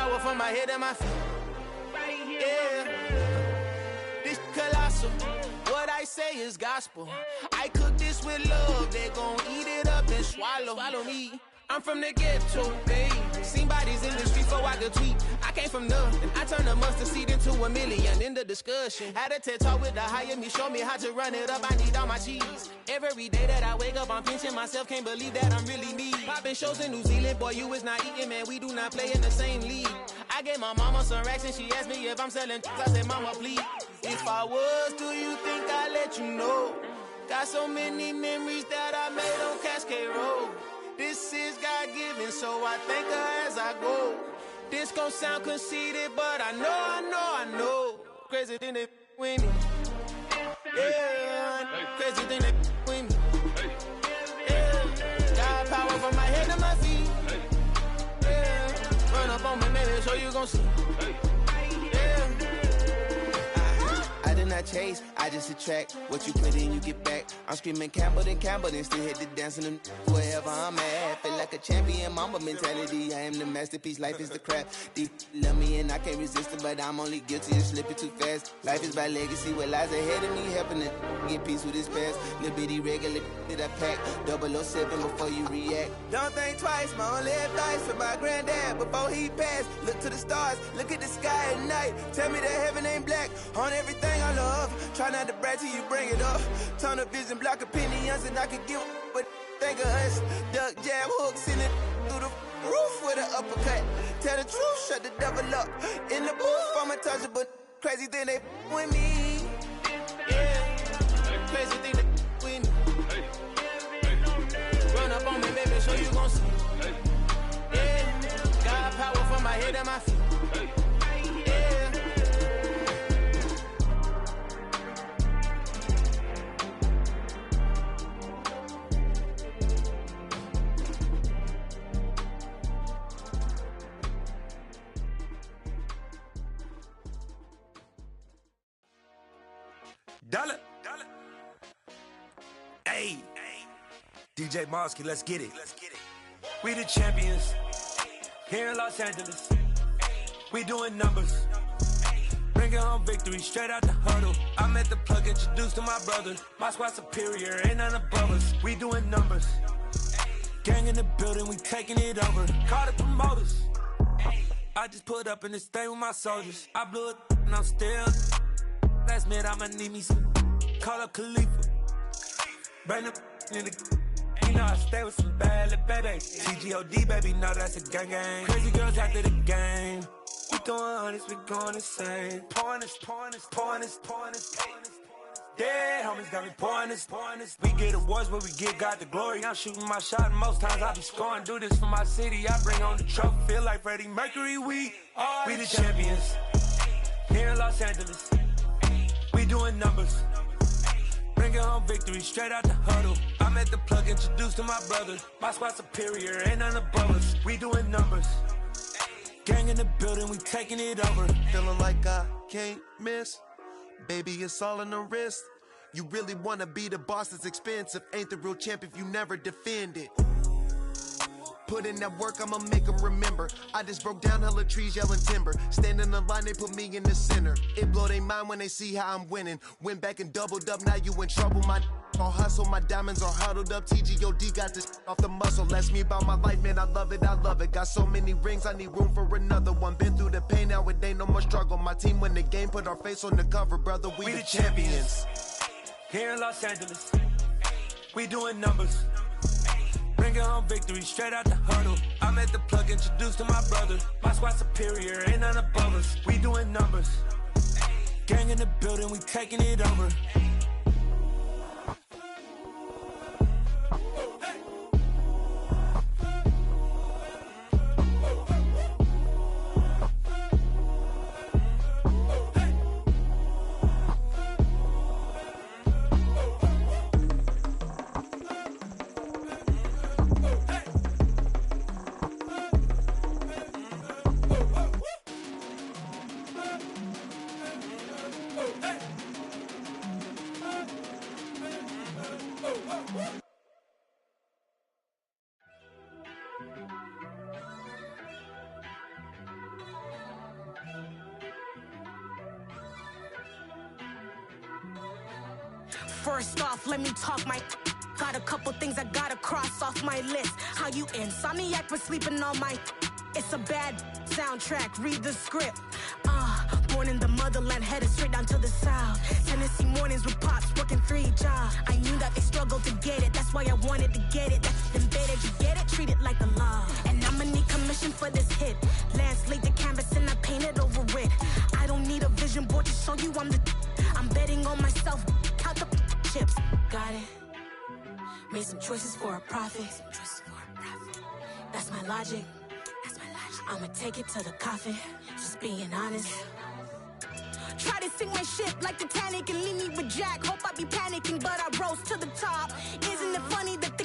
power from my head and my feet. Yeah, this colossal. What I say is gospel. I cook this with love. They gon' eat it up and swallow me. I'm from the ghetto, babe. Seen bodies in the streets before I could tweet. I came from nothing. I turned a mustard seed into a million. In the discussion, had a TED talk with the higher me. Show me how to run it up. I need all my cheese. Every day that I wake up, I'm pinching myself. Can't believe that I'm really me. Popping shows in New Zealand, boy, you is not eating, man. We do not play in the same league. I gave my mama some racks and she asked me if I'm selling. I said, mama, please. If I was, do you think I'd let you know? Got so many memories that I made on Cascade Road. This is God-given, so I thank her as I go. This gon' sound conceited, but I know. Crazy thing they with me. Yeah, crazy thing they with me. Yeah, got power from my head to my feet. Yeah, run up on me, maybe, so you gon' see. Yeah. I did not chase, I just attract. What you put in, you get back. I'm screaming Campbell, then still hit the dance and them wherever I'm at. Feel like a champion, mamba mentality. I am the masterpiece, life is the crap. Deep love me and I can't resist it, but I'm only guilty of slipping too fast. Life is by legacy, what lies ahead of me, helping it get peace with his past. Little bitty regular that I pack, 007 before you react. Don't think twice, my only advice for my granddad before he passed. Look to the stars, look at the sky at night. Tell me that heaven ain't black on everything I love. Try not to brag till you bring it up. Tunnel vision, block opinions, and I could give but think of us. Duck jab hooks in it through the roof with an uppercut. Tell the truth, shut the devil up. In the booth, I'm untouchable. Crazy thing they with me. Yeah, crazy thing they with me. Run up on me, baby, so you gon' see. Yeah, got power from my head and my feet. Dollar. Hey, DJ Mosky, let's get it. We the champions here in Los Angeles. We doing numbers. Bringing home victory straight out the huddle. I'm at the plug, introduced to my brother. My squad superior, ain't none above us. We doing numbers. Gang in the building, we taking it over. Call the promoters. I just put up in this thing with my soldiers. I blew it and I'm still. Last minute, I'ma need me some. Call up Khalifa. Bring them in the. You know I stay with some bad little babies. TGOD, baby, know that's a gang. Crazy girls after the game. We doing honest, we going insane. Pouring this. Dead homies got me pouring this. We get awards, but we give God the glory. I'm shooting my shot, and most times I be scoring. Do this for my city, I bring on the trophy. Feel like Freddie Mercury, we the champions. Here in Los Angeles. We doing numbers. Bringing home victory straight out the huddle. I'm at the plug, introduced to my brother. My squad superior, ain't none above us. We doing numbers. Gang in the building, we taking it over. Feeling like I can't miss. Baby, it's all in the wrist. You really wanna be the boss, it's expensive. Ain't the real champ if you never defend it. Put in that work, I'ma make them remember. I just broke down hella trees, yelling timber. Stand in the line, they put me in the center. It blow they mind when they see how I'm winning. Went back and doubled up, now you in trouble. My all hustle, my diamonds are huddled up. TGOD got this off the muscle. Ask me about my life, man, I love it. Got so many rings, I need room for another one. Been through the pain, now it ain't no more struggle. My team win the game, put our face on the cover, brother. We the champions. Here in Los Angeles, we doing numbers. Bringing home victory straight out the huddle. I'm at the plug, introduced to my brother. My squad superior, ain't none above us. We doing numbers. Gang in the building, we taking it over. First off, let me talk my... Got a couple things I gotta cross off my list. How you insomniac for sleeping on my... It's a bad soundtrack, read the script. Born in the motherland, headed straight down to the south. Tennessee mornings with pops, working 3 jobs. I knew that they struggled to get it, that's why I wanted to get it. That's embedded, you get it? Treat it like the law. And I'ma need commission for this hit. Lance laid the canvas and I painted over it. I don't need a vision board to show you I'm the... I'm betting on myself, count the chips. Got it. Made some choices for a profit. That's my logic. I'ma take it to the coffin, just being honest. Try to sink my ship like Titanic and leave me with Jack. Hope I be panicking, but I rose to the top. Isn't it funny that the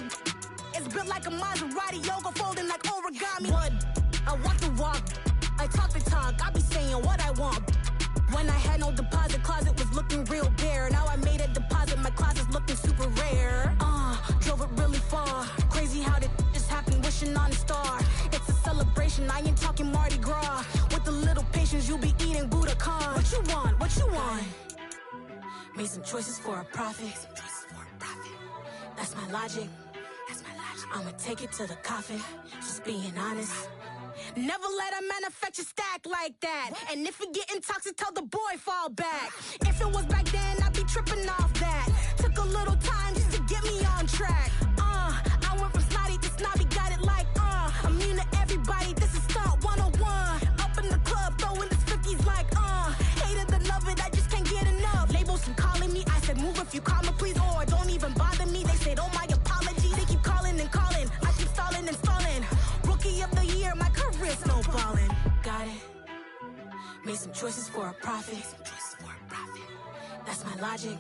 is built like a Maserati, yoga folding like origami? What? I walk the walk, I talk the talk, I be saying what I want. When I had no deposit, closet was looking real bare. Now I made a deposit, my closet's looking super rare. Drove it really far. Crazy how did just happen, wishing on a star. It's a celebration, I ain't talking Mardi Gras. With a little patience, you'll be eating Budokan. What you want? What you want? Made some choices for a profit. That's my logic. I'ma take it to the coffin, just being honest. Never let a manufacture stack like that. And if it getting toxic, tell the boy fall back. If it was back then, I'd be tripping off that. Took a little time just to get me on track. I went from snotty to snobby, got it like, immune to everybody, this is stunt 101. Up in the club, throwing this 50s like, hate it, I love it, I just can't get enough. Labels keep calling me, I said move if you call me please, or don't even bother me. They said, oh my apologies, they keep calling and calling. I keep stalling and stalling. Rookie of the year, my career snowballing. Got it. Made some choices for a profit. That's my logic.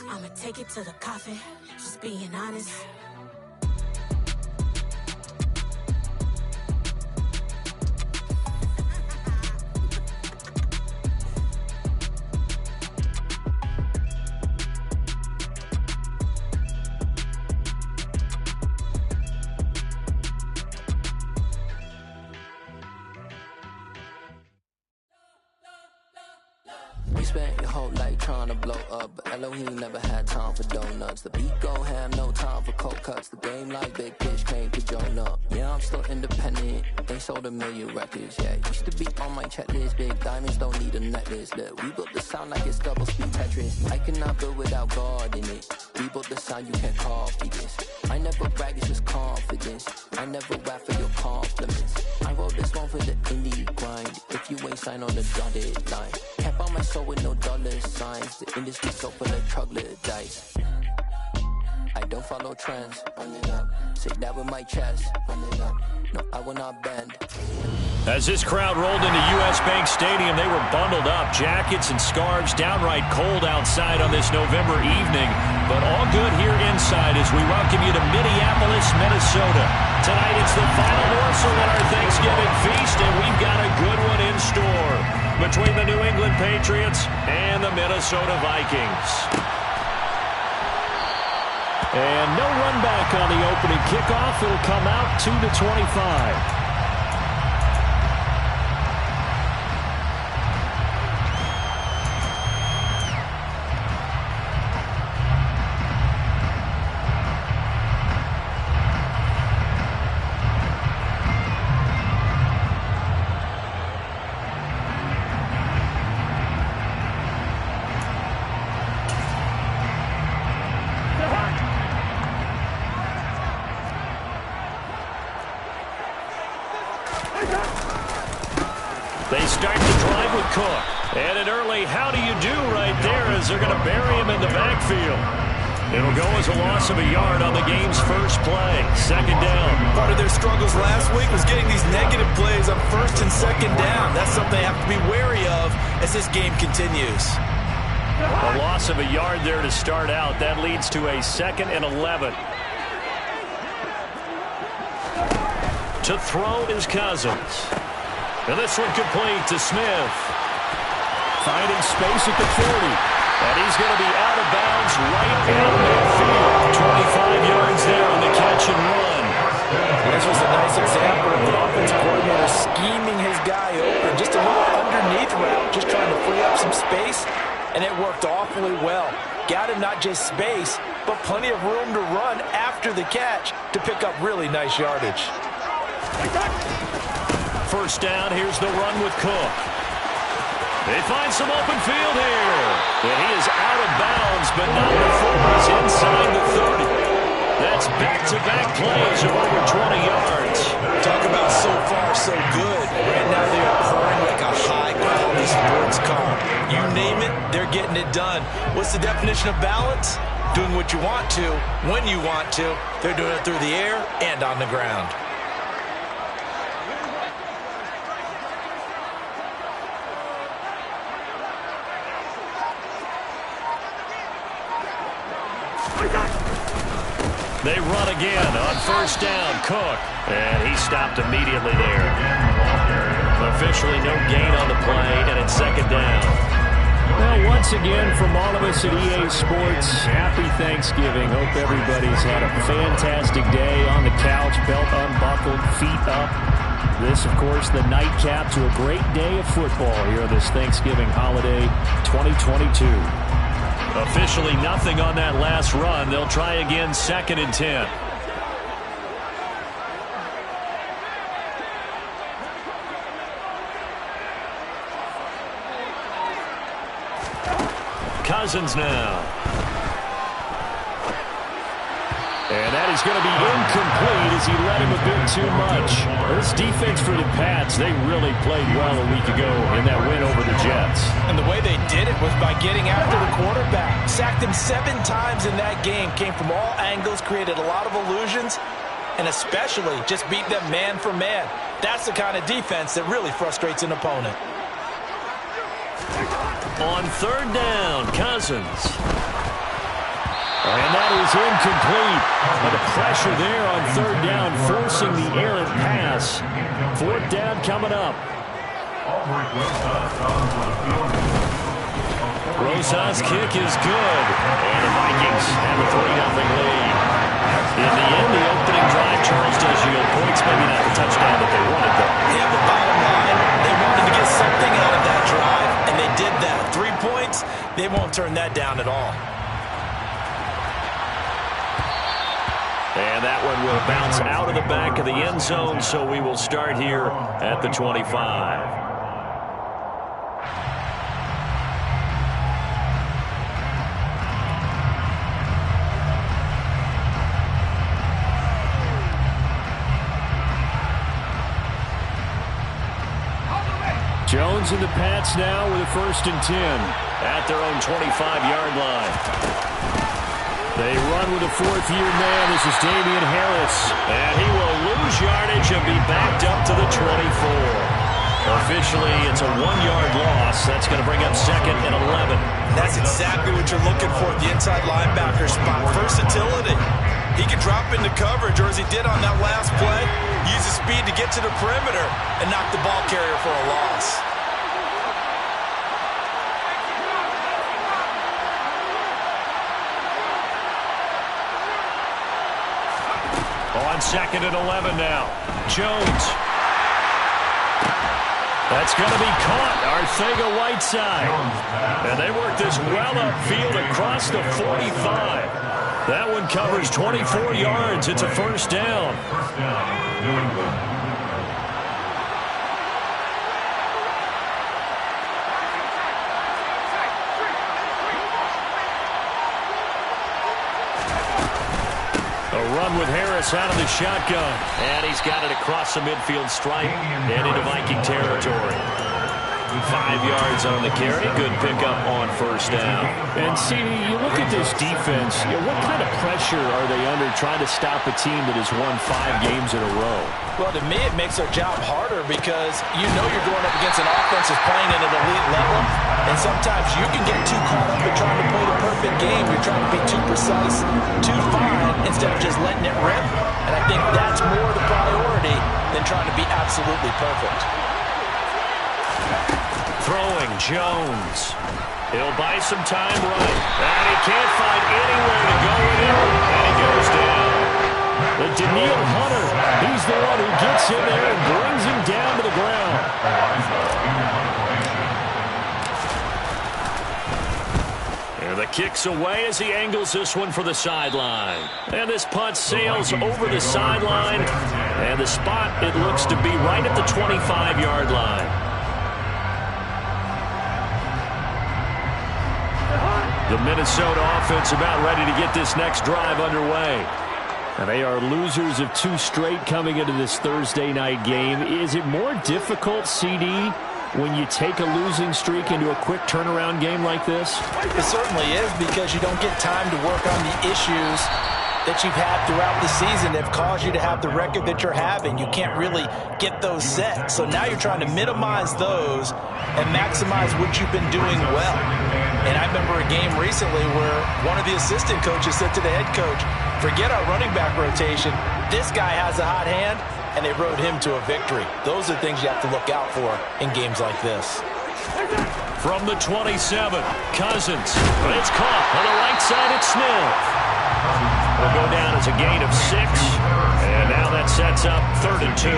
I'ma take it to the coffin, just being honest. Spent your whole life trying to blow up, but Elohim never had time for donuts. The beat go ham, no time for cold cuts. The game like Big Pitch came to join up. Yeah, I'm still independent. They sold 1 million records. Yeah, used to be on my checklist. Big diamonds don't need a necklace. Look, we built the sound like it's double speed Tetris. I cannot build without God in it. We built the sound, you can't copy this. I never brag, it's just confidence. I never rap for your compliments. I wrote this one for the indie grind. If you ain't signed on the dotted line, can't buy my soul with no dollar signs. The industry so full of troglodytes. I don't follow trends. Run it up. Say that with my chest. Run it up. No, I will not bend. As this crowd rolled into U.S. Bank Stadium, they were bundled up, jackets and scarves, downright cold outside on this November evening, but all good here inside as we welcome you to Minneapolis, Minnesota. Tonight it's the final morsel in our Thanksgiving feast, and we've got a good one in store between the New England Patriots and the Minnesota Vikings. And no run back on the opening kickoff. It'll come out 2-25. They start the drive with Cook. And an early how do you do right there as they're going to bury him in the backfield. It'll go as a loss of a yard on the game's first play. Second down. Part of their struggles last week was getting these negative plays on first and second down. That's something they have to be wary of as this game continues. A loss of a yard there to start out. That leads to a 2nd and 11. To throw is Cousins. And this one complete to Smith. Finding space at the 40. And he's going to be out of bounds right in midfield. 25 yards there on the catch and run. This was a nice example of the offensive coordinator scheming his guy open. Just a little underneath route, just trying to free up some space. and it worked awfully well. Got him not just space, but plenty of room to run after the catch to pick up really nice yardage. First down, here's the run with Cook. They find some open field here. And he is out of bounds, but not before he's inside the 30. That's back-to-back plays of over 20 yards. Talk about so far, so good. Right now they are pouring like a high-quality sports car. You name it, they're getting it done. What's the definition of balance? Doing what you want to, when you want to. They're doing it through the air and on the ground. They run again on first down. Cook. And he stopped immediately there. Officially no gain on the play, and it's second down. Well, once again, from all of us at EA Sports, happy Thanksgiving. Hope everybody's had a fantastic day on the couch, belt unbuckled, feet up. This, of course, the nightcap to a great day of football here this Thanksgiving holiday 2022. Officially nothing on that last run. They'll try again, 2nd and 10. Cousins now. And that is going to be incomplete as he let him a bit too much. This defense for the Pats, they really played well a week ago in that win over the Jets. And the way they did it was by getting after the quarterback. Sacked him 7 times in that game. Came from all angles, created a lot of illusions, and especially just beat them man for man. That's the kind of defense that really frustrates an opponent. On third down, Cousins. And that is incomplete. But the pressure there on third down, forcing the errant pass. 4th down coming up. Rosas' kick is good. And the Vikings have a 3-0 lead. In the end, the opening drive, Charles does yield points. Maybe not the touchdown that they wanted, though. Yeah, but bottom line, they wanted to get something out of that drive, and they did that. 3 points, they won't turn that down at all. And that one will bounce out of the back of the end zone, so we will start here at the 25. Jones and the Pats now with a 1st and 10 at their own 25-yard line. They run with a 4th-year man. This is Damian Harris. And he will lose yardage and be backed up to the 24. Officially, it's a 1-yard loss. That's going to bring up 2nd and 11. That's exactly what you're looking for at the inside linebacker spot. Versatility. He can drop into coverage, or as he did on that last play, use his speed to get to the perimeter and knock the ball carrier for a loss. On 2nd and 11 now. Jones. That's going to be caught. Arcega-Whiteside. And they work this well upfield across the 45. That one covers 24 yards. It's a 1st down. Run with Harris out of the shotgun. And he's got it across the midfield stripe and into Viking territory. 5 yards on the carry. Good pickup on 1st down. And, CD, you look at this defense, what kind of pressure are they under trying to stop a team that has won 5 games in a row? Well, to me, it makes their job harder because you know you're going up against an offense that's playing at an elite level, and sometimes you can get too caught up in trying to play the perfect game. You're trying to be too precise, too fine, instead of just letting it rip. And I think that's more the priority than trying to be absolutely perfect. Throwing Jones. He'll buy some time right. And he can't find anywhere to go with it. And he goes down. But Daniil Hunter, he's the one who gets in there and brings him down to the ground. Kicks away as he angles this one for the sideline. And this punt sails over the sideline. And the spot, it looks to be right at the 25-yard line. The Minnesota offense about ready to get this next drive underway. And they are losers of 2 straight coming into this Thursday night game. Is it more difficult, CD, when you take a losing streak into a quick turnaround game like this? It certainly is, because you don't get time to work on the issues that you've had throughout the season that have caused you to have the record that you're having. You can't really get those set. So now you're trying to minimize those and maximize what you've been doing well. And I remember a game recently where one of the assistant coaches said to the head coach, forget our running back rotation. This guy has a hot hand, and they rode him to a victory. Those are things you have to look out for in games like this. From the 27, Cousins. It's caught on the right side. It's Smith. Will go down as a gain of 6. And now that sets up 3rd and 2.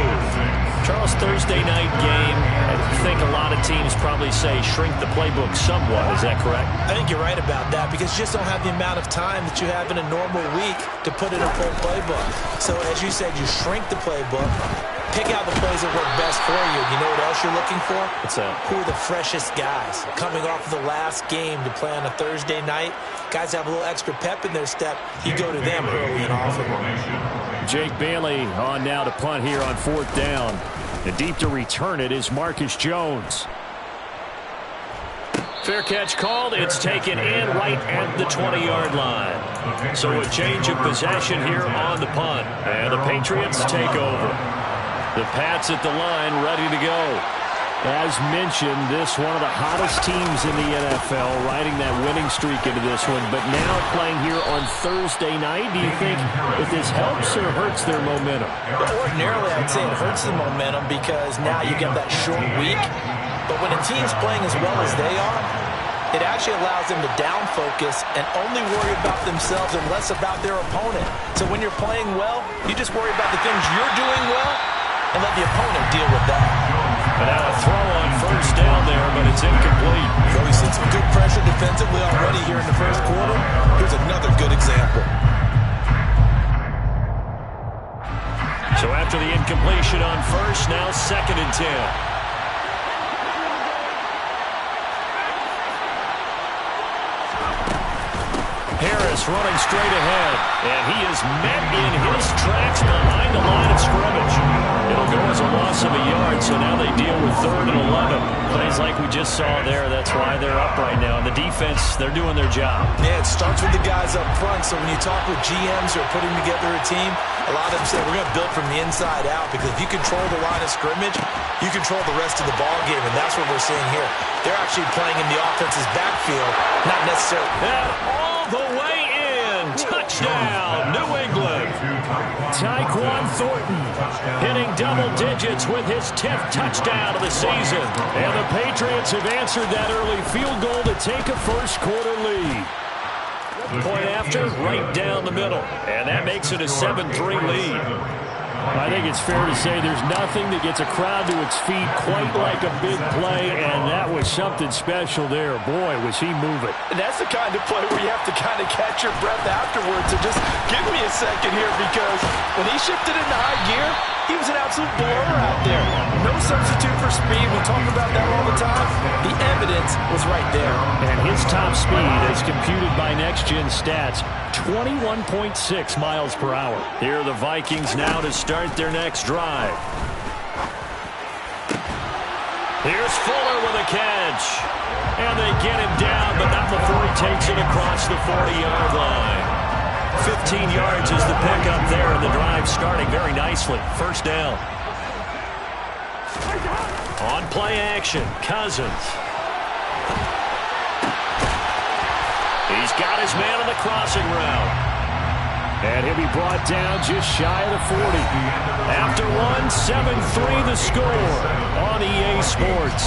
Charles, Thursday night game, I think a lot of teams probably say shrink the playbook somewhat. Is that correct? I think you're right about that, because you just don't have the amount of time that you have in a normal week to put in a full playbook. So as you said, you shrink the playbook, pick out the plays that work best for you. You know what else you're looking for? What's that? Who are the freshest guys coming off of the last game to play on a Thursday night? Guys have a little extra pep in their step. You go to them early and often. Jake Bailey on now to punt here on 4th down. And deep to return it is Marcus Jones. Fair catch called. It's taken in right at the 20-yard line. So a change of possession here on the punt. And the Patriots take over. The Pats at the line ready to go. As mentioned, this one of the hottest teams in the NFL, riding that winning streak into this one, but now playing here on Thursday night. Do you think that this helps or hurts their momentum? Ordinarily, I'd say it hurts the momentum, because now you get that short week. But when a team's playing as well as they are, it actually allows them to down focus and only worry about themselves and less about their opponent. So when you're playing well, you just worry about the things you're doing well and let the opponent deal with that. And now a throw on 1st down there, but it's incomplete. So we seen some good pressure defensively already here in the first quarter. Here's another good example. So after the incompletion on 1st, now 2nd and 10. Harris running straight ahead, and he is met in his tracks behind the line of scrimmage. It'll go as a loss of a yard, so now they deal with 3rd and 11. Plays like we just saw there, that's why they're up right now. And the defense, they're doing their job. Yeah, it starts with the guys up front, so when you talk with GMs who are putting together a team, a lot of them say we're going to build from the inside out, because if you control the line of scrimmage, you control the rest of the ball game, and that's what we're seeing here. They're actually playing in the offense's backfield, not necessarily. And all the way in. Touchdown, New England. Tyquan Thornton hitting double digits with his 10th touchdown of the season. And the Patriots have answered that early field goal to take a first quarter lead. Point after, right down the middle. And that makes it a 7-3 lead. I think it's fair to say there's nothing that gets a crowd to its feet quite like a big play, and that was something special there. Boy, was he moving. And that's the kind of play where you have to kind of catch your breath afterwards and just give me a second here, because when he shifted into high gear, he was an absolute blower out there. No substitute for speed. We talk about that all the time. The evidence was right there. And his top speed, as computed by Next Gen Stats, 21.6 miles per hour. Here are the Vikings now to start their next drive. Here's Fuller with a catch. And they get him down, but not before he takes it across the 40-yard line. 15 yards is the pickup there, and the drive starting very nicely. 1st down. On play action, Cousins. He's got his man on the crossing route. And he'll be brought down just shy of the 40. After one, 7-3 the score on EA Sports.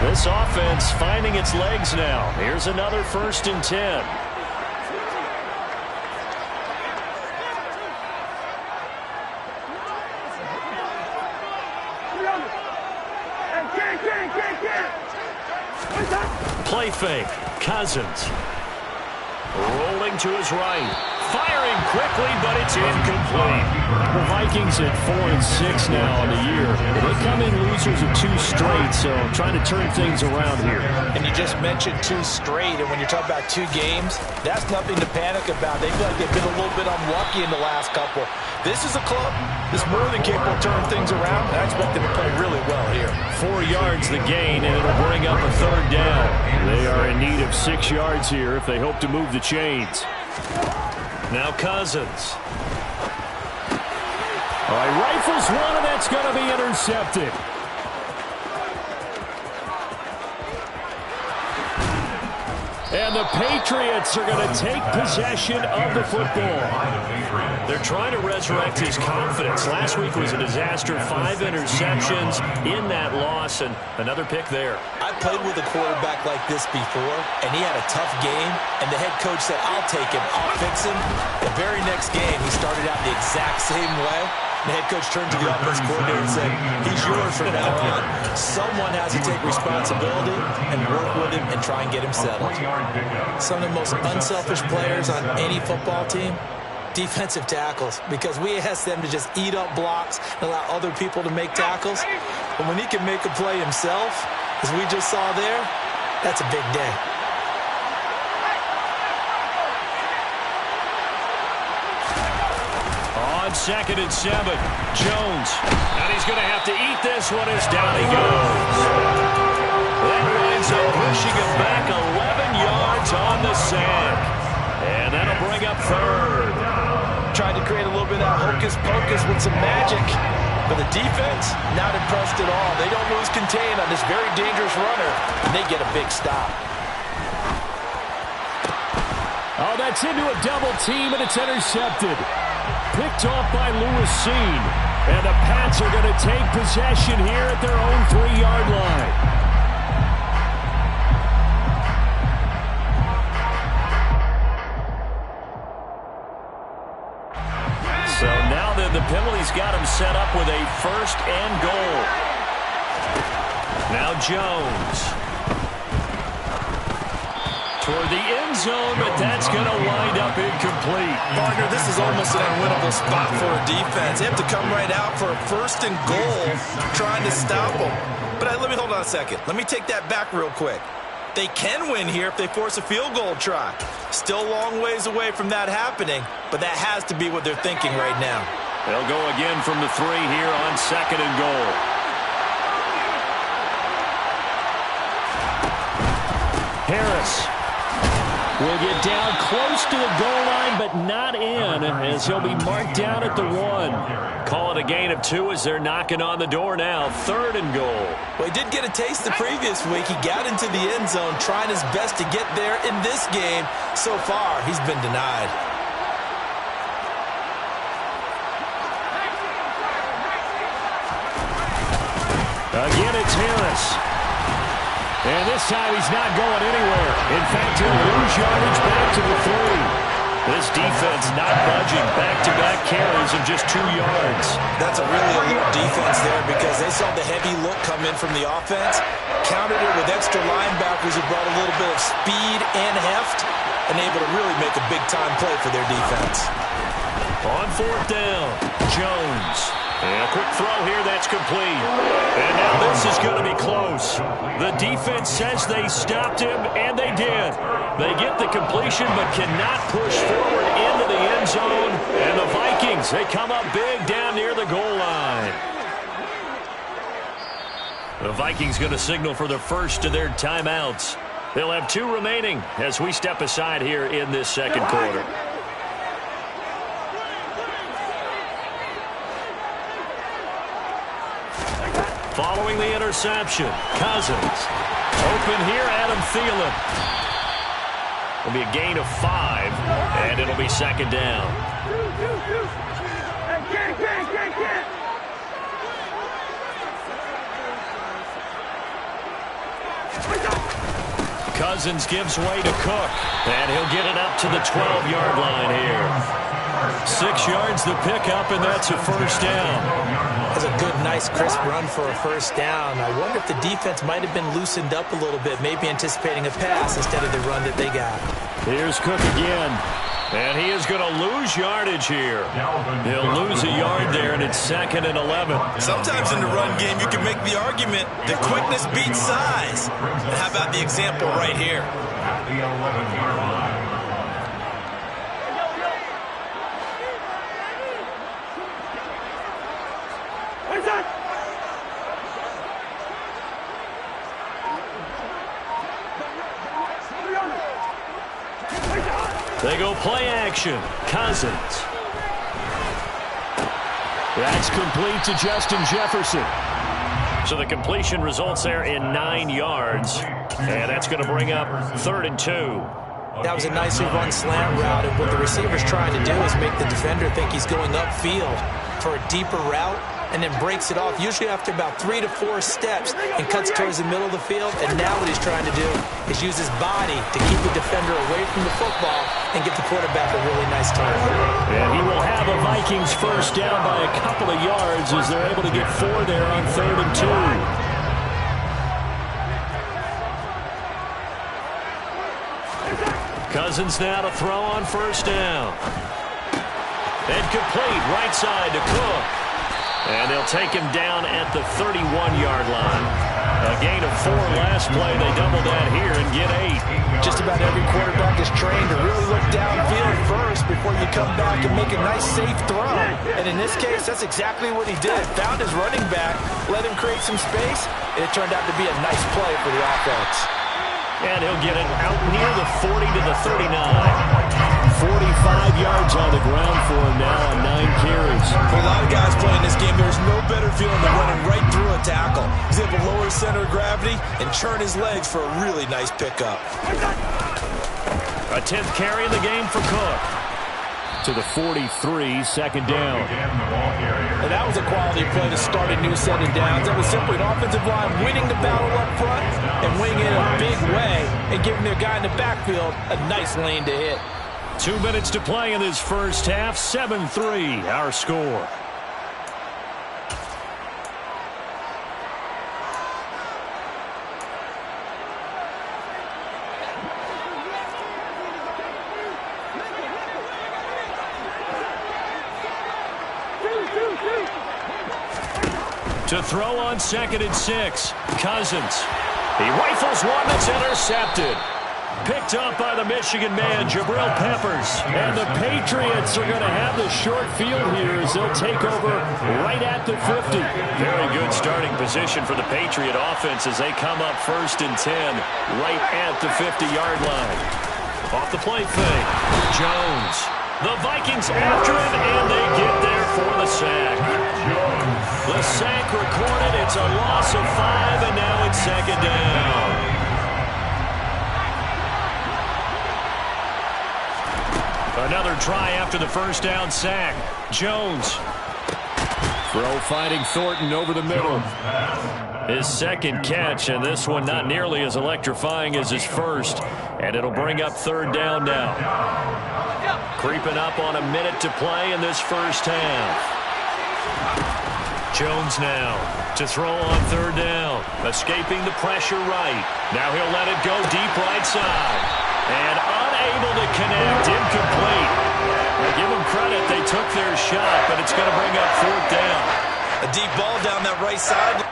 This offense finding its legs now. Here's another 1st and 10. Play fake. Cousins. Rolling to his right. Firing quickly, but it's incomplete. The Vikings at 4-6 now on the year. They come in losers of 2 straight, so trying to turn things around here. And you just mentioned 2 straight, and when you're talking about 2 games, that's nothing to panic about. They feel like they've been a little bit unlucky in the last couple. This is a club that's more than capable of turning things around, and I expect them to play really well here. 4 yards the gain, and it'll bring up a 3rd down. They are in need of 6 yards here if they hope to move the chains. Now Cousins. All right, rifles one, and that's going to be intercepted. And the Patriots are going to take possession of the football. They're trying to resurrect his confidence. Last week was a disaster. 5 interceptions in that loss, and another pick there. I played with a quarterback like this before, and he had a tough game, and the head coach said, I'll take him, I'll fix him. The very next game, he started out the exact same way. The head coach turned to the offense coordinator and said, he's yours from now on. Someone has to take responsibility and work with him and try and get him settled. Some of the most unselfish players on any football team, defensive tackles, because we ask them to just eat up blocks and allow other people to make tackles. But when he can make a play himself, as we just saw there, that's a big day. On 2nd and 7, Jones. And he's going to have to eat this one as down he goes. That winds up pushing him back 11 yards on the sack. And that'll bring up 3rd. Tried to create a little bit of that hocus-pocus with some magic. But the defense, not impressed at all. They don't lose contain on this very dangerous runner, and they get a big stop. Oh, that's into a double team, and it's intercepted. Picked off by Lewis Seen. And the Pats are going to take possession here at their own 3-yard line. So now the penalty's got him set up with a 1st and goal. Now Jones. Toward the end zone, but that's going to wind up incomplete. Partner, this is almost an unwinnable spot for a defense. They have to come right out for a 1st and goal, trying to stop them. But let me hold on a second. Let me take that back real quick. They can win here if they force a field goal try. Still a long ways away from that happening, but that has to be what they're thinking right now. They'll go again from the 3 here on 2nd and goal. Harris will get down close to the goal line, but not in, as he'll be marked down at the 1. Call it a gain of 2 as they're knocking on the door now. 3rd and goal. Well, he did get a taste the previous week. He got into the end zone, trying his best to get there in this game. So far, he's been denied. Again, it's Harris. And this time he's not going anywhere. In fact, he'll lose yardage back to the 3. This defense not budging. Back-to-back carries of just 2 yards. That's a really elite defense there because they saw the heavy look come in from the offense, countered it with extra linebackers who brought a little bit of speed and heft, and able to really make a big-time play for their defense. On 4th down, Jones. And a quick throw here that's complete. And now this is going to be close. The defense says they stopped him, and they did. They get the completion but cannot push forward into the end zone. And the Vikings, they come up big down near the goal line. The Vikings going to signal for the first of their timeouts. They'll have 2 remaining as we step aside here in this 2nd quarter. Following the interception, Cousins. Open here, Adam Thielen. It'll be a gain of 5, and it'll be 2nd down. Cousins gives way to Cook, and he'll get it up to the 12-yard line here. 6 yards the pickup, and that's a 1st down. That's a good, nice, crisp run for a first down. I wonder if the defense might have been loosened up a little bit, maybe anticipating a pass instead of the run that they got. Here's Cook again. And he is going to lose yardage here. He'll lose a yard there, and it's 2nd and 11. Sometimes in the run game, you can make the argument that quickness beats size. And how about the example right here? At the 11-yard line. They go play action. Cousins. That's complete to Justin Jefferson. So the completion results there in 9 yards. And that's going to bring up 3rd and 2. That was a nicely run slant route. And what the receiver's trying to do is make the defender think he's going upfield for a deeper route, and then breaks it off, usually after about 3 to 4 steps, and cuts towards the middle of the field. And now what he's trying to do is use his body to keep the defender away from the football and get the quarterback a really nice target. And he will have a Vikings first down by a couple of yards as they're able to get 4 there on 3rd and 2. Cousins now to throw on first down. Incomplete, right side to Cook. And they'll take him down at the 31-yard line. A gain of 4 last play. They double that here and get 8. Just about every quarterback is trained to really look downfield first before you come back and make a nice, safe throw. And in this case, that's exactly what he did. Found his running back, let him create some space, and it turned out to be a nice play for the offense. And he'll get it out near the 40 to the 39. 45 yards on the ground for him now on 9 carries. For a lot of guys playing this game, there's no better feeling than running right through a tackle. He's able to lower his center of gravity and churn his legs for a really nice pickup. A 10th carry in the game for Cook. To the 43, 2nd down. And that was a quality play to start a new set of downs. That was simply an offensive line winning the battle up front and winning it in a big way and giving their guy in the backfield a nice lane to hit. 2 minutes to play in this first half. 7-3, our score. To throw on 2nd and 6. Cousins. He rifles one that's intercepted. Picked up by the Michigan man, Jabril Peppers. And the Patriots are going to have the short field here as they'll take over right at the 50. Very good starting position for the Patriot offense as they come up 1st and 10 right at the 50-yard line. Off the play fake. Jones. The Vikings after him, and they get there for the sack. The sack recorded. It's a loss of 5, and now it's 2nd down. Another try after the first down sack. Jones. Throw finding Thornton over the middle. His 2nd catch, and this one not nearly as electrifying as his first. And it'll bring up 3rd down now. Creeping up on a minute to play in this first half. Jones now to throw on 3rd down. Escaping the pressure right. Now he'll let it go deep right side. And unable to connect, incomplete. I give them credit, they took their shot, but it's going to bring up 4th down. A deep ball down that right side.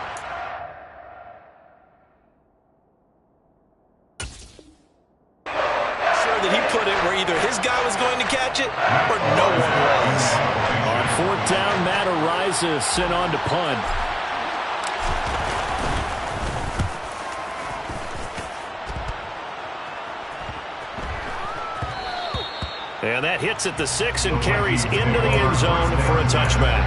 Sure that he put it where either his guy was going to catch it or no one was. On 4th down, Matt Ariza sent on to punt. And that hits at the 6 and carries into the end zone for a touchback.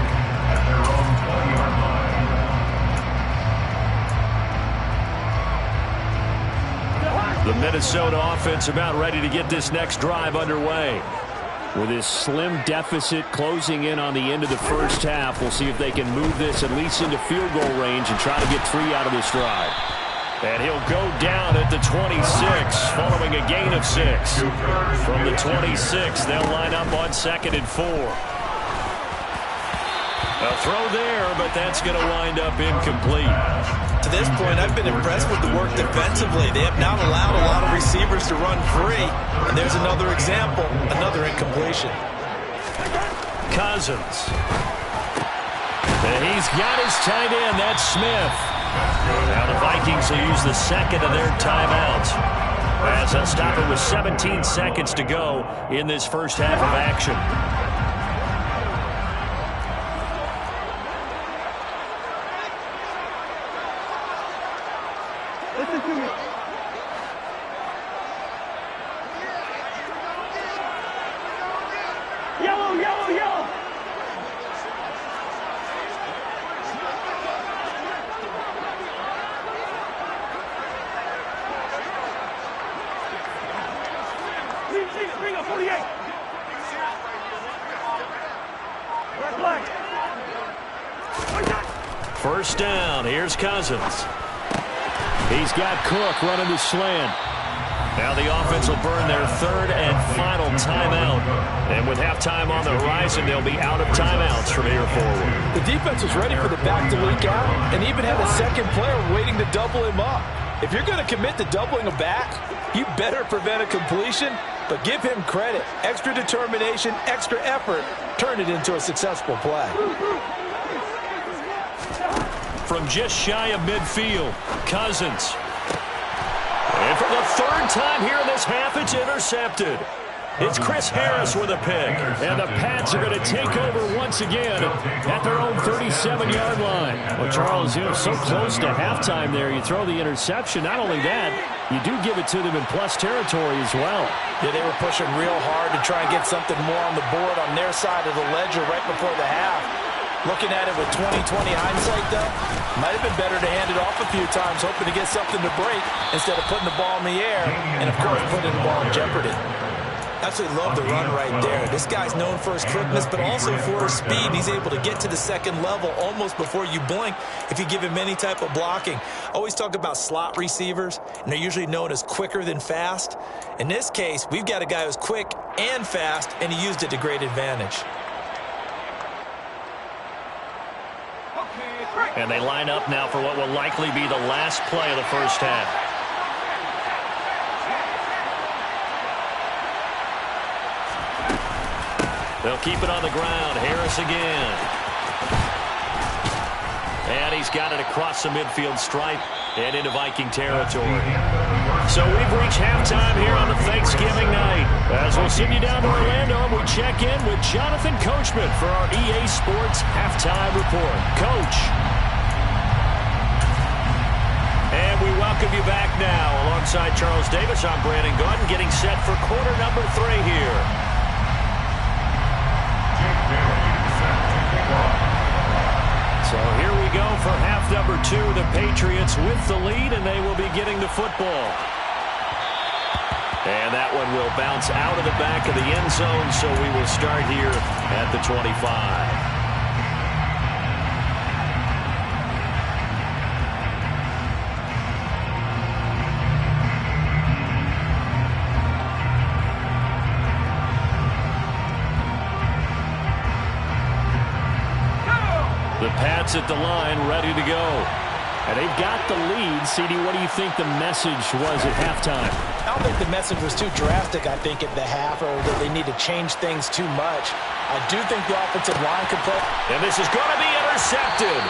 The Minnesota offense about ready to get this next drive underway. With his slim deficit closing in on the end of the first half, we'll see if they can move this at least into field goal range and try to get 3 out of this drive. And he'll go down at the 26, following a gain of 6. From the 26, they'll line up on 2nd and 4. A throw there, but that's going to wind up incomplete. To this point, I've been impressed with the work defensively. They have not allowed a lot of receivers to run free. And there's another example, another incompletion. Cousins. And he's got his tight end. That's Smith. Now the Vikings will use the second of their timeouts, as they'll stop it with 17 seconds to go in this first half of action. Listen to me. Yellow, yellow, yellow. Bring up 48. Black. First down. Here's Cousins. He's got Cook running the slant. Now the offense will burn their third and final timeout. And with halftime on the horizon, they'll be out of timeouts from here forward. The defense was ready for the back to leak out and even had a second player waiting to double him up. If you're going to commit to doubling a back, you better prevent a completion, but give him credit. Extra determination, extra effort, turn it into a successful play. From just shy of midfield, Cousins. And for the third time here in this half, it's intercepted. It's Chris Harris with a pick. And the Pats are going to take over once again at their own 37-yard line. Well, Charles, so close to halftime there. You throw the interception. Not only that, you do give it to them in plus territory as well. Yeah, they were pushing real hard to try and get something more on the board on their side of the ledger right before the half. Looking at it with 20/20 hindsight, though, might have been better to hand it off a few times, hoping to get something to break instead of putting the ball in the air and, of course, putting the ball in jeopardy. Absolutely love the run right there. This guy's known for his quickness, but also for his speed. He's able to get to the second level almost before you blink if you give him any type of blocking. Always talk about slot receivers, and they're usually known as quicker than fast. In this case, we've got a guy who's quick and fast, and he used it to great advantage. And they line up now for what will likely be the last play of the first half. They'll keep it on the ground. Harris again. And he's got it across the midfield stripe and into Viking territory. So we've reached halftime here on the Thanksgiving night. As we'll send you down to Orlando, we check in with Jonathan Coachman for our EA Sports Halftime Report. Coach. And we welcome you back now. Alongside Charles Davis, I'm Brandon Gordon, getting set for quarter number 3 here. So here we go for half number 2. The Patriots with the lead, and they will be getting the football. And that one will bounce out of the back of the end zone, so we will start here at the 25. The Pats at the line, ready to go. And they've got the lead. CD, what do you think the message was at halftime? I don't think the message was too drastic, I think, at the half, or that they need to change things too much. I do think the offensive line could play. And this is going to be intercepted.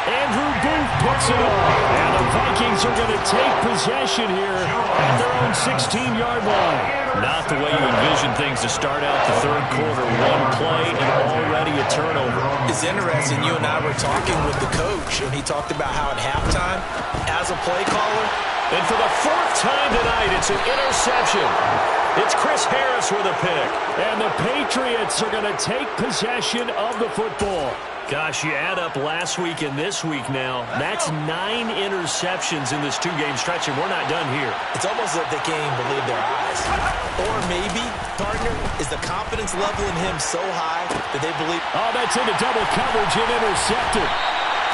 Andrew Booth puts it on. And the Vikings are going to take possession here at their own 16-yard line. Not the way you envision things to start out the third quarter. One play and already a turnover. It's interesting. You and I were talking with the coach, and he talked about how at halftime, as a play caller, and for the 4th time tonight, it's an interception. It's Chris Harris with a pick. And the Patriots are going to take possession of the football. Gosh, you add up last week and this week now. That's 9 interceptions in this 2-game stretch, and we're not done here. It's almost like they can't even believe their eyes. Or maybe, partner, is the confidence level in him so high that they believe... Oh, that's into double coverage and intercepted.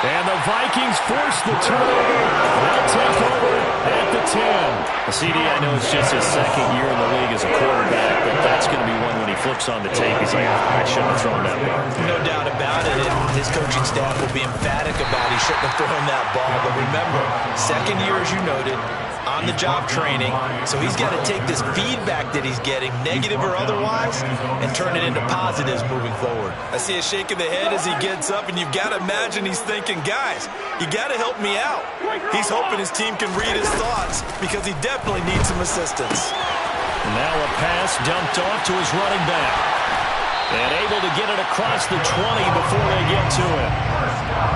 And the Vikings force the turnover. They'll take over At the 10. CD, I know it's just his second year in the league as a quarterback, but that's going to be one when he flips on the tape. He's like, I shouldn't have thrown that ball. No doubt about it, and his coaching staff will be emphatic about he shouldn't have thrown that ball. But remember, second year, as you noted, on-the-job training, so he's got to take this feedback that he's getting, negative or otherwise, and turn it into positives moving forward. I see a shake of the head as he gets up, and you've got to imagine he's thinking, guys, you got to help me out. He's hoping his team can read his thoughts because he definitely needs some assistance. Now a pass dumped off to his running back. And able to get it across the 20 before they get to it.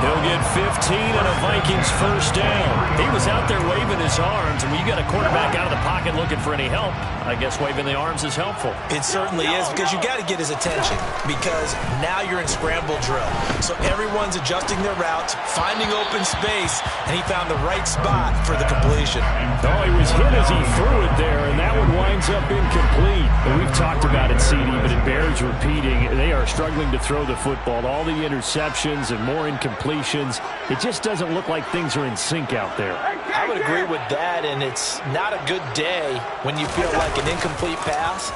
He'll get 15 and a Vikings first down. He was out there waving his arms, and when you got a quarterback out of the pocket looking for any help, I guess waving the arms is helpful. It certainly is, because you got to get his attention, because now you're in scramble drill. So everyone's adjusting their routes, finding open space, and he found the right spot for the completion. Oh, he was hit as he threw it there, and that one winds up incomplete. And we've talked about it, CD, but it bears repeating. They are struggling to throw the football. All the interceptions and more incompletions. It just doesn't look like things are in sync out there. I would agree with that, and it's not a good day when you feel like an incomplete pass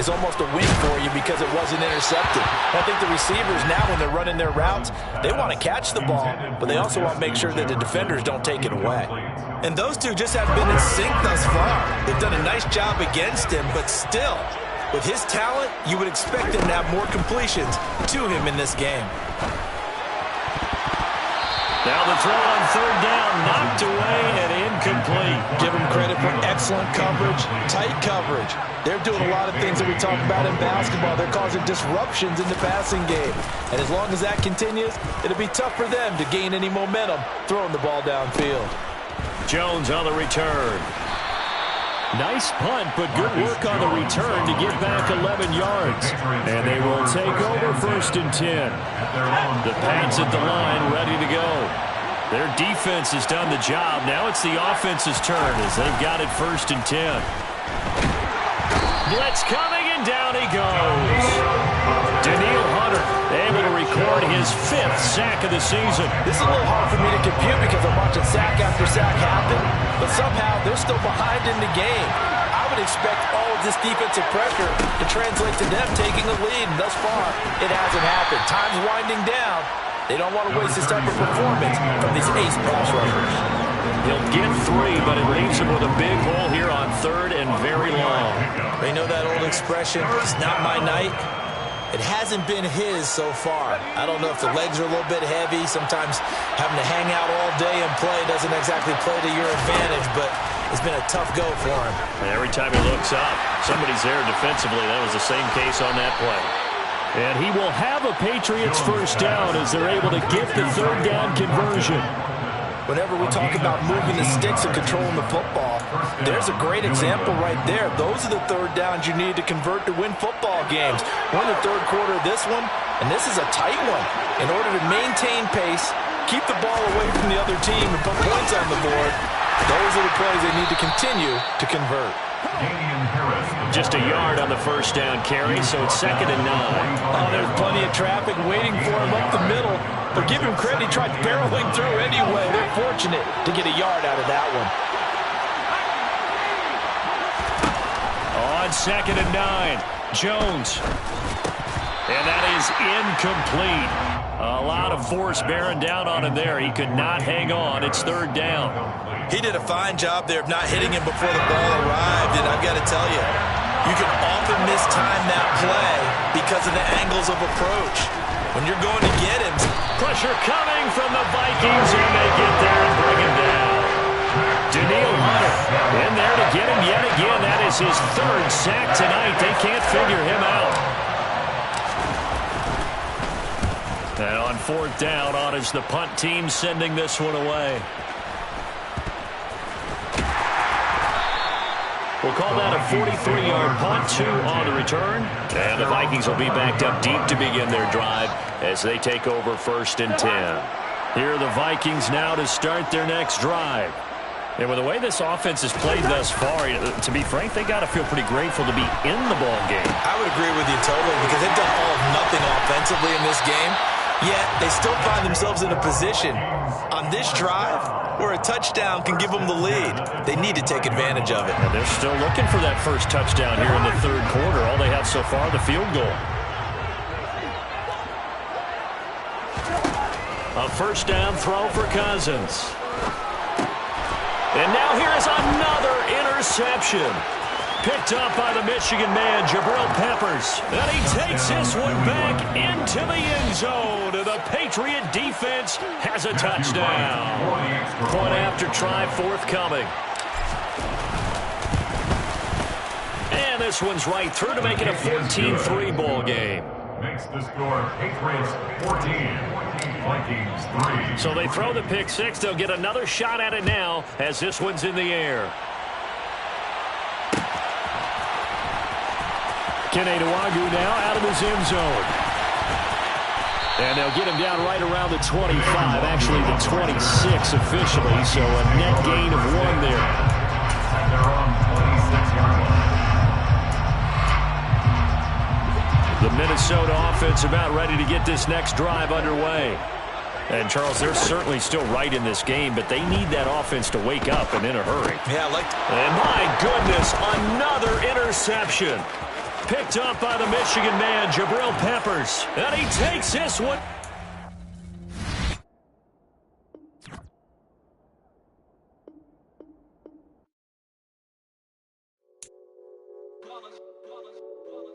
is almost a win for you because it wasn't intercepted. I think the receivers now, when they're running their routes, they want to catch the ball, but they also want to make sure that the defenders don't take it away. And those two just have been in sync thus far. They've done a nice job against him, but still, with his talent, you would expect him to have more completions to him in this game. Now the throw on third down, knocked away and incomplete. Give him credit for excellent coverage, tight coverage. They're doing a lot of things that we talk about in basketball. They're causing disruptions in the passing game. And as long as that continues, it'll be tough for them to gain any momentum throwing the ball downfield. Jones on the return. Nice punt, but good work on the return to get back 11 yards. And they will take over first and 10. The Pats at the line, ready to go. Their defense has done the job. Now it's the offense's turn as they've got it first and 10. Blitz coming, and down he goes. Daniil Hunter able to record his 5th sack of the season. This is a little hard for me to compute because I'm watching sack after sack happen, but somehow they're still behind in the game. I would expect all of this defensive pressure to translate to them taking a lead, and thus far, it hasn't happened. Time's winding down. They don't want to waste this type of performance from these ace pass rushers. He'll get 3, but it leaves him with a big hole here on third and very long. They know that old expression, it's not my night. It hasn't been his so far. I don't know if the legs are a little bit heavy. Sometimes having to hang out all day and play doesn't exactly play to your advantage, but it's been a tough go for him. And every time he looks up, somebody's there defensively. That was the same case on that play. And he will have a Patriots first down as they're able to get the third down conversion. Whenever we talk about moving the sticks and controlling the football, there's a great example right there. Those are the third downs you need to convert to win football games. We're in the third quarter of this one, and this is a tight one. In order to maintain pace, keep the ball away from the other team, and put points on the board, those are the plays they need to continue to convert. Just a yard on the first down carry, so it's 2nd and 9. Oh, there's plenty of traffic waiting for him up the middle. But give him credit, he tried barreling through anyway. They're fortunate to get a yard out of that one. On 2nd and 9, Jones. And that is incomplete. A lot of force bearing down on him there. He could not hang on. It's 3rd down. He did a fine job there of not hitting him before the ball arrived, and I've got to tell you, you can often mistime that play because of the angles of approach. When you're going to get him. Pressure coming from the Vikings, and they get there and bring him down. Daniil Hunter in there to get him yet again. That is his 3rd sack tonight. They can't figure him out. And on 4th down, on is the punt team sending this one away. We'll call that a 43-yard punt, 2 on the return. And the Vikings will be backed up deep to begin their drive as they take over 1st and 10. Here are the Vikings now to start their next drive. And with the way this offense has played thus far, to be frank, they got to feel pretty grateful to be in the ball game. I would agree with you totally because they've done all of nothing offensively in this game. Yet they still find themselves in a position on this drive where a touchdown can give them the lead. They need to take advantage of it. And they're still looking for that first touchdown here in the third quarter. All they have so far, the field goal. A first down throw for Cousins. And now here is another interception. Picked up by the Michigan man, Jabril Peppers. And he takes this one back into the end zone. The Patriot defense has a touchdown. Point after try forthcoming. And this one's right through to make it a 14-3 ball game. Makes the score Patriots 14, Vikings 3. So they throw the pick six. They'll get another shot at it now as this one's in the air. Keneduagu now out of his end zone. And they'll get him down right around the 25, actually the 26 officially, so a net gain of 1 there. They're on 26-yard line. The Minnesota offense about ready to get this next drive underway. And, Charles, they're certainly still right in this game, but they need that offense to wake up and in a hurry. Yeah, and my goodness, another interception. Picked up by the Michigan man, Jabril Peppers. And he takes this one.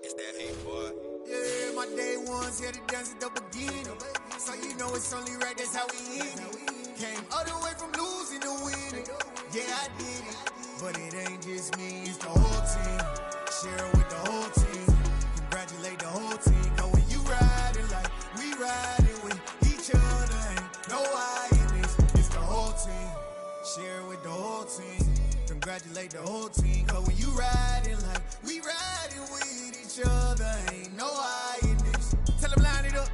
It's that hate, boy. Yeah, my day ones here to dance at the beginning. So you know it's only right, that's how we end it. Came all the way from losing to winning. Yeah, I did it. But it ain't just me, it's the whole team. Share it with the whole team. Congratulate the whole team. Cause when you riding like we riding with each other, ain't no I in this. It's the whole team. Share it with the whole team. Congratulate the whole team. Cause when you riding like we riding with each other, ain't no I in this. Tell them line it up.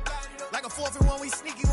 Like a 4th and 1, we sneaky.